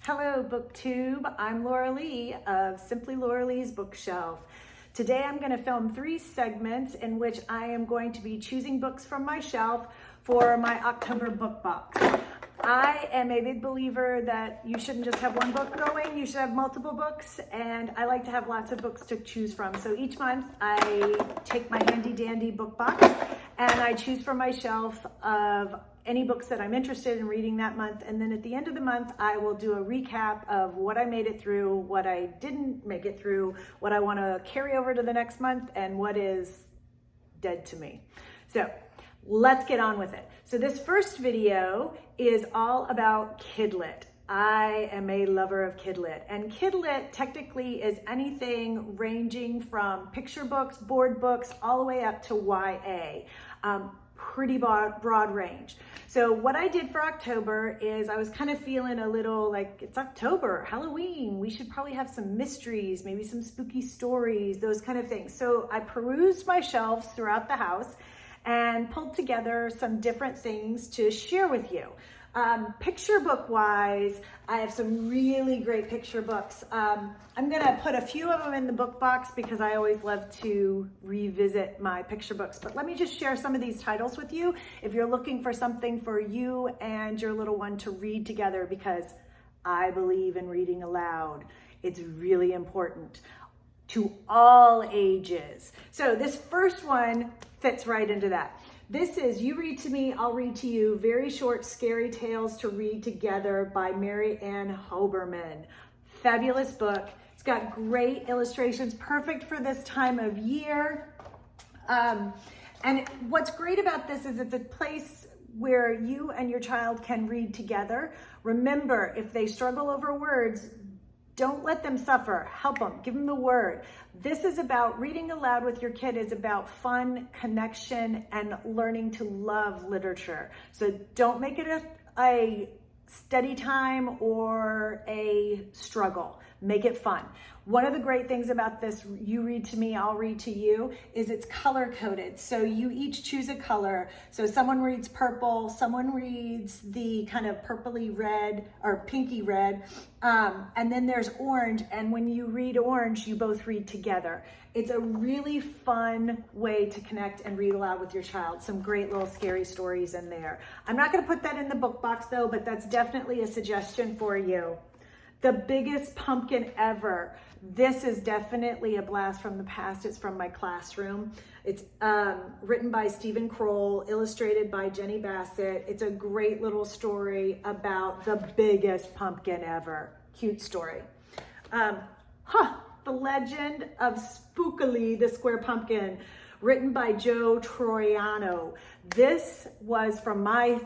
Hello, BookTube. I'm Laura Lee of Simply Laura Lee's Bookshelf. Today I'm going to film 3 segments in which I am going to be choosing books from my shelf for my October book box. I am a big believer that you shouldn't just have one book going, you should have multiple books, and I like to have lots of books to choose from. So each month I take my handy dandy book box and I choose from my shelf of any books that I'm interested in reading that month, and then at the end of the month I will do a recap of what I made it through, what I didn't make it through, what I want to carry over to the next month, and what is dead to me. So let's get on with it. So this first video is all about Kidlit. I am a lover of Kidlit, and Kidlit technically is anything ranging from picture books, board books, all the way up to YA. Pretty broad range. So what I did for October is I was kind of feeling a little like it's October, Halloween, we should probably have some mysteries, maybe some spooky stories, those kind of things. So I perused my shelves throughout the house and pulled together some different things to share with you. Picture book wise, I have some really great picture books. I'm gonna put a few of them in the book box because I always love to revisit my picture books. But let me just share some of these titles with you if you're looking for something for you and your little one to read together, because I believe in reading aloud. It's really important to all ages. So this first one fits right into that. This is You Read to Me, I'll Read to You, Very Short Scary Tales to Read Together by Mary Ann Hoberman. Fabulous book. It's got great illustrations, perfect for this time of year. And what's great about this is it's a place where you and your child can read together. Remember, if they struggle over words, don't let them suffer. Help them. Give them the word. This is about reading aloud with your kid is about fun, connection, and learning to love literature. So don't make it a study time or a struggle. Make it fun. One of the great things about this You Read to Me, I'll Read to You is it's color coded. So you each choose a color. So someone reads purple, someone reads the kind of purpley red or pinky red, and then there's orange. And when you read orange, you both read together. It's a really fun way to connect and read aloud with your child. Some great little scary stories in there. I'm not going to put that in the book box though, but that's definitely a suggestion for you. The Biggest Pumpkin Ever. This is definitely a blast from the past. It's from my classroom. It's written by Stephen Kroll, illustrated by Jenny Bassett. It's a great little story about the biggest pumpkin ever. Cute story. The Legend of Spookily, the Square Pumpkin, written by Joe Troiano. This was from my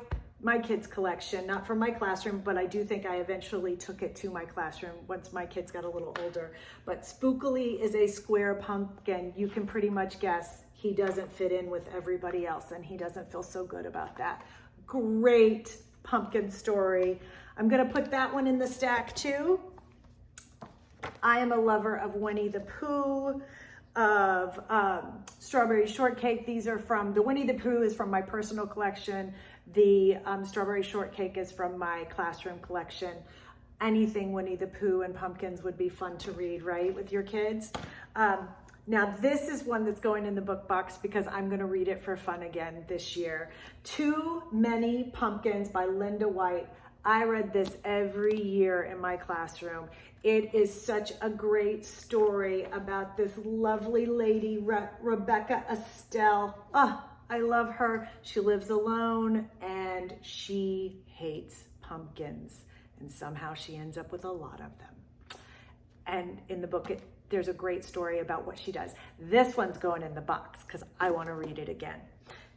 kids' collection, not from my classroom, but I do think I eventually took it to my classroom once my kids got a little older. But Spookily is a square pumpkin. You can pretty much guess he doesn't fit in with everybody else, and he doesn't feel so good about that. Great pumpkin story. I'm gonna put that one in the stack too. I am a lover of Winnie the Pooh, of Strawberry Shortcake. These are from, the Winnie the Pooh is from my personal collection. The Strawberry Shortcake is from my classroom collection. Anything Winnie the Pooh and pumpkins would be fun to read, right, with your kids? Now this is one that's going in the book box because I'm gonna read it for fun again this year. Too Many Pumpkins by Linda White. I read this every year in my classroom. It is such a great story about this lovely lady, Rebecca Estelle. I love her. She lives alone and she hates pumpkins, and somehow she ends up with a lot of them. And in the book, there's a great story about what she does. This one's going in the box because I want to read it again.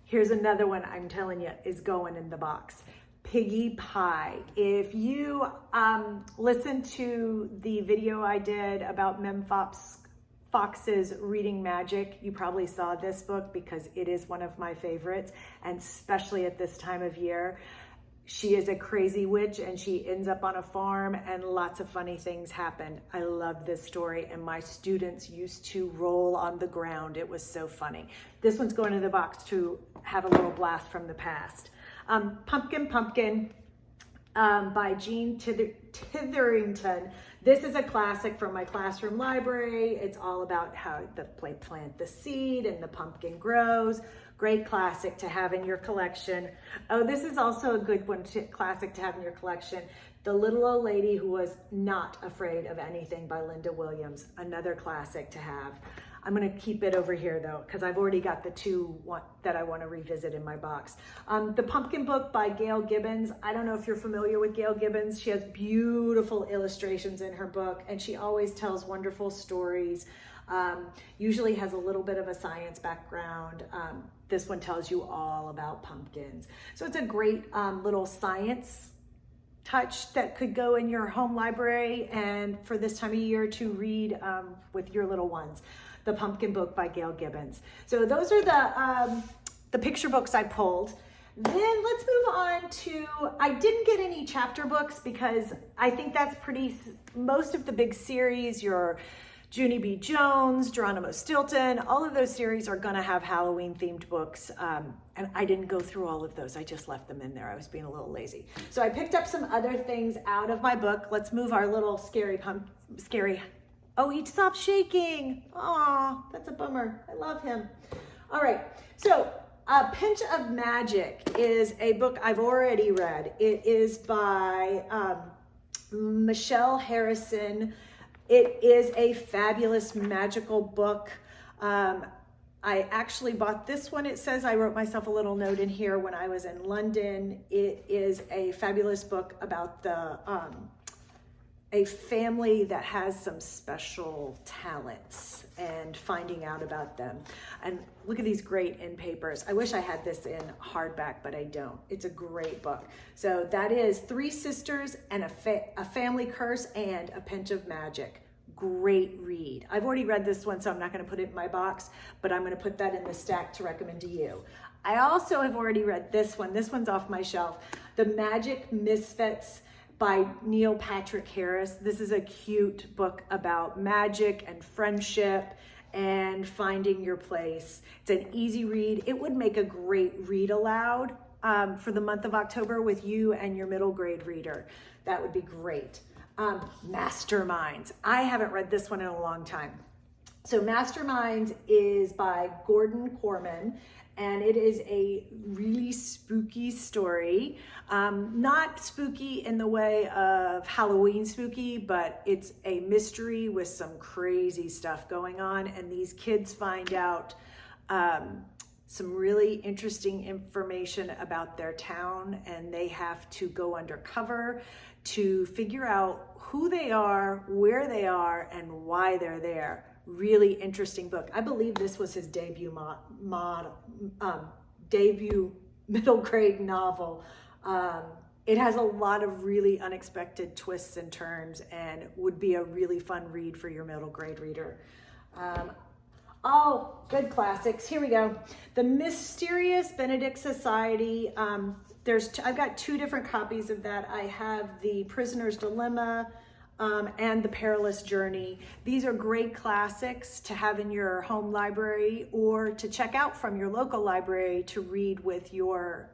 Here's another one I'm telling you is going in the box. Piggy Pie. If you listen to the video I did about Mem Fox's Reading Magic, you probably saw this book because it is one of my favorites, and especially at this time of year. She is a crazy witch and she ends up on a farm and lots of funny things happen. I love this story and my students used to roll on the ground. It was so funny. This one's going in the box to have a little blast from the past. Pumpkin, by Jean Titherington. This is a classic from my classroom library. It's all about how the plant the seed and the pumpkin grows. Great classic to have in your collection. Oh, this is also a good one, classic to have in your collection. The Little Old Lady Who Was Not Afraid of Anything by Linda Williams. Another classic to have. I'm going to keep it over here though, because I've already got the two that I want to revisit in my box. The Pumpkin Book by Gail Gibbons. I don't know if you're familiar with Gail Gibbons. She has beautiful illustrations in her book, and she always tells wonderful stories. Usually has a little bit of a science background. This one tells you all about pumpkins. So it's a great little science touch that could go in your home library and for this time of year to read with your little ones. The Pumpkin Book by Gail Gibbons. So those are the picture books I pulled. Then let's move on to, I didn't get any chapter books because I think that's most of the big series, your Junie B. Jones, Geronimo Stilton, all of those series are gonna have Halloween themed books. And I didn't go through all of those. I just left them in there. I was being a little lazy. So I picked up some other things out of my book. Let's move our little scary, oh, he stopped shaking. Aw, that's a bummer. I love him. All right, so A Pinch of Magic is a book I've already read. It is by Michelle Harrison. It is a fabulous magical book. I actually bought this one. It says, I wrote myself a little note in here when I was in London. It is a fabulous book about a family that has some special talents and finding out about them. And look at these great in papers. I wish I had this in hardback, but I don't. It's a great book. So that is Three Sisters and a Family Curse and A Pinch of Magic. Great read. I've already read this one, so I'm not going to put it in my box, but I'm going to put that in the stack to recommend to you. I also have already read this one. This one's off my shelf. The Magic Misfits by Neil Patrick Harris. This is a cute book about magic and friendship and finding your place. It's an easy read. It would make a great read aloud for the month of October with you and your middle grade reader. That would be great. Masterminds. I haven't read this one in a long time. So Masterminds is by Gordon Corman, and it is a really spooky story. Not spooky in the way of Halloween spooky, but it's a mystery with some crazy stuff going on, and these kids find out some really interesting information about their town, and they have to go undercover to figure out who they are, where they are, and why they're there. Really interesting book. I believe this was his debut debut middle grade novel. It has a lot of really unexpected twists and turns and would be a really fun read for your middle grade reader. Oh, good classics. Here we go. The Mysterious Benedict Society. I've got two different copies of that. I have The Prisoner's Dilemma and The Perilous Journey. These are great classics to have in your home library or to check out from your local library to read with your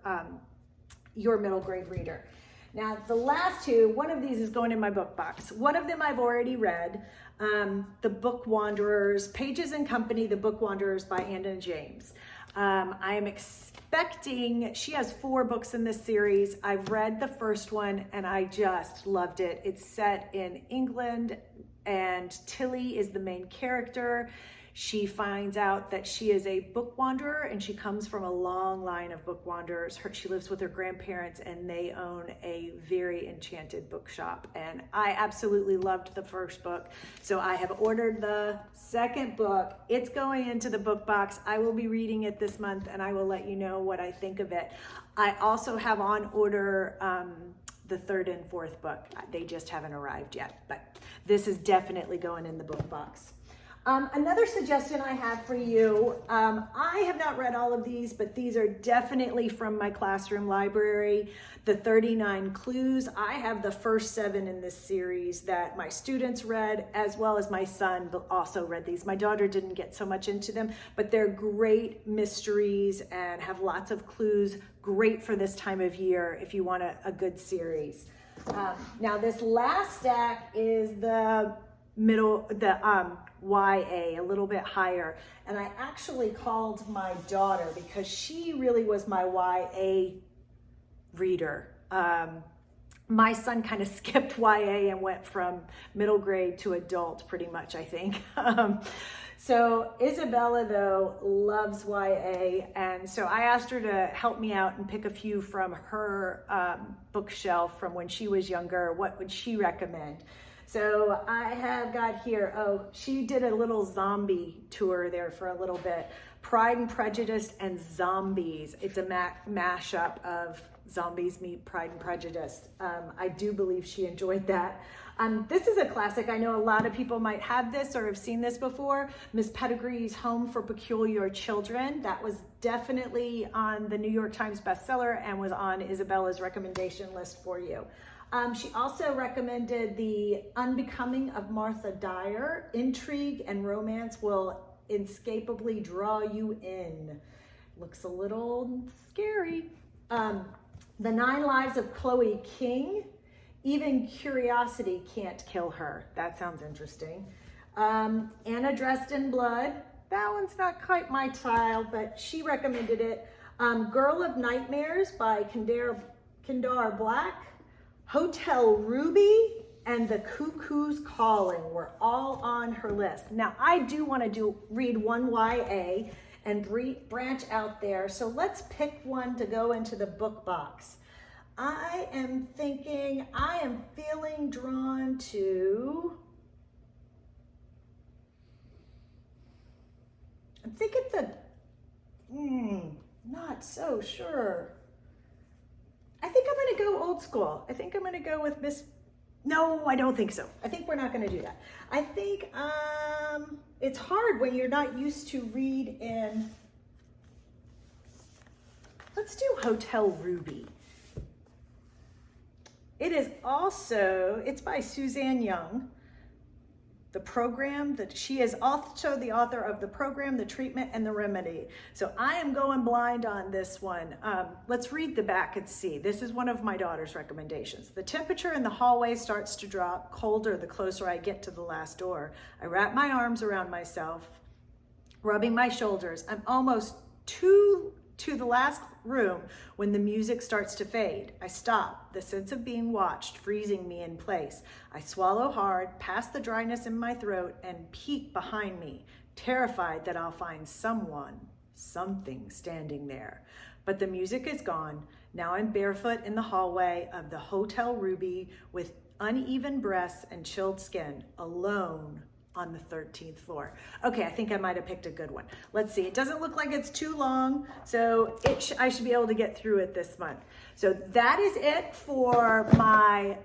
middle grade reader. Now, the last two, one of these is going in my book box. One of them I've already read, The Book Wanderers, Pages and Company, The Book Wanderers by Anna James. I am expecting, she has 4 books in this series. I've read the first one and I just loved it. It's set in England and Tilly is the main character. She finds out that she is a book wanderer and she comes from a long line of book wanderers. She lives with her grandparents and they own a very enchanted bookshop. And I absolutely loved the first book. So I have ordered the second book. It's going into the book box. I will be reading it this month and I will let you know what I think of it. I also have on order the 3rd and 4th book. They just haven't arrived yet, but this is definitely going in the book box. Another suggestion I have for you, I have not read all of these, but these are definitely from my classroom library. The 39 Clues. I have the first 7 in this series that my students read, as well as my son also read these. My daughter didn't get so much into them, but they're great mysteries and have lots of clues. Great for this time of year if you want a good series. Now this last stack is the YA, a little bit higher. And I actually called my daughter because she really was my YA reader. My son kind of skipped YA and went from middle grade to adult pretty much, I think. So Isabella, though, loves YA, and so I asked her to help me out and pick a few from her bookshelf from when she was younger. What would she recommend? So I have got here, she did a little zombie tour there for a little bit. Pride and Prejudice and Zombies. It's a mashup of Zombies meet Pride and Prejudice. I do believe she enjoyed that. This is a classic. I know a lot of people might have this or have seen this before. Miss Pedigree's Home for Peculiar Children. That was definitely on the New York Times bestseller and was on Isabella's recommendation list for you. She also recommended The Unbecoming of Martha Dyer. Intrigue and romance will inescapably draw you in. Looks a little scary. The 9 Lives of Chloe King. Even Curiosity Can't Kill Her. That sounds interesting. Anna Dressed in Blood. That one's not quite my style, but she recommended it. Girl of Nightmares by Kendar Black. Hotel Ruby and The Cuckoo's Calling were all on her list. Now, I do want to read one YA and branch out there, so let's pick one to go into the book box. I am feeling drawn to, I'm thinking not so sure. I think I'm going to go old school. I think I'm going to go with no, I don't think so. I think we're not going to do that. I think it's hard when you're not used to read in, let's do Hotel Ruby. It's by Suzanne Young. The program that she is also the author of The Program, The Treatment, and The Remedy. So I am going blind on this one. Let's read the back and see. This is one of my daughter's recommendations. The temperature in the hallway starts to drop colder the closer I get to the last door. I wrap my arms around myself, rubbing my shoulders. I'm almost to the last room when the music starts to fade. I stop, the sense of being watched freezing me in place. I swallow hard, past the dryness in my throat, and peek behind me, terrified that I'll find something standing there. But the music is gone. Now I'm barefoot in the hallway of the Hotel Ruby with uneven breasts and chilled skin, alone on the 13th floor. Okay, I think I might have picked a good one. Let's see, it doesn't look like it's too long, so I should be able to get through it this month. So that is it for my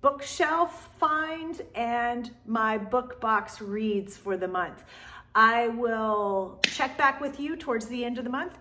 bookshelf find and my book box reads for the month. I will check back with you towards the end of the month